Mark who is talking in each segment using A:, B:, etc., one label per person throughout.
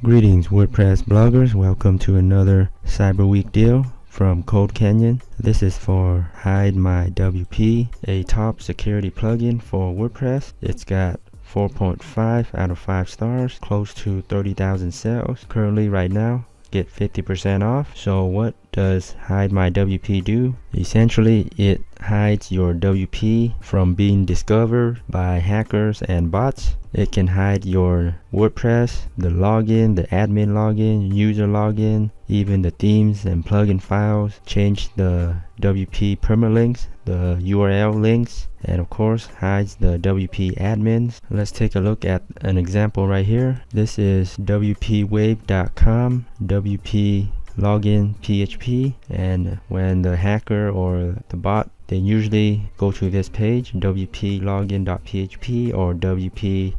A: Greetings WordPress bloggers, welcome to another Cyber Week deal from Code Canyon. This is for Hide My WP, a top security plugin for WordPress. It's got 4.5 out of 5 stars, close to 30,000 sales. Currently right now, get 50% off. So what does Hide My WP do? Essentially, it hides your WP from being discovered by hackers and bots. It can hide your WordPress, the login, the admin login, user login, even the themes and plugin files, change the WP permalinks, the URL links, and of course hides the WP admins. Let's take a look at an example right here. This is wpwave.com, WP login PHP, and when the hacker or the bot, they usually go to this page, wplogin.php or wp-admin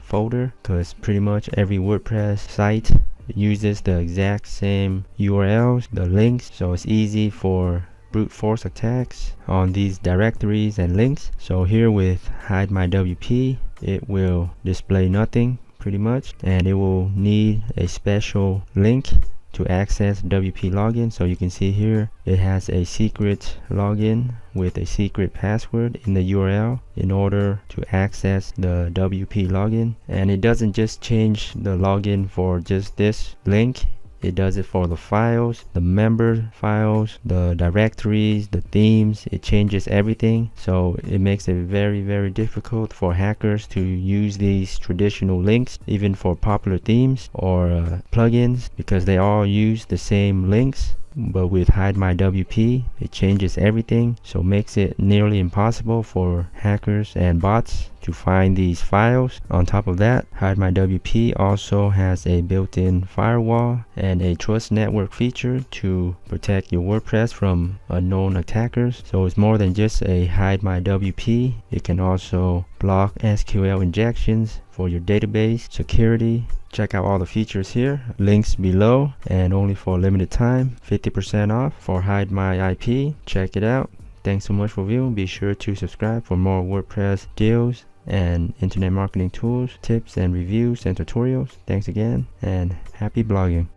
A: folder, because pretty much every WordPress site uses the exact same URLs, the links, so it's easy for brute force attacks on these directories and links. So here with Hide My WP, it will display nothing pretty much, and it will need a special link to access WP login. So you can see here it has a secret login with a secret password in the URL in order to access the WP login. And it doesn't just change the login for just this link, it does it for the files, the member files, the directories, the themes. It changes everything. So it makes it very difficult for hackers to use these traditional links, even for popular themes or plugins, because they all use the same links. But with Hide My WP, it changes everything, so makes it nearly impossible for hackers and bots to find these files. On top of that, Hide My WP also has a built-in firewall and a trust network feature to protect your WordPress from unknown attackers. So it's more than just a Hide My WP. It can also block SQL injections for your database security. Check out all the features here, links below, and only for a limited time, 50% off for Hide My IP. Check it out. Thanks so much for viewing. Be sure to subscribe for more WordPress deals and internet marketing tools, tips and reviews and tutorials. Thanks again, and happy blogging.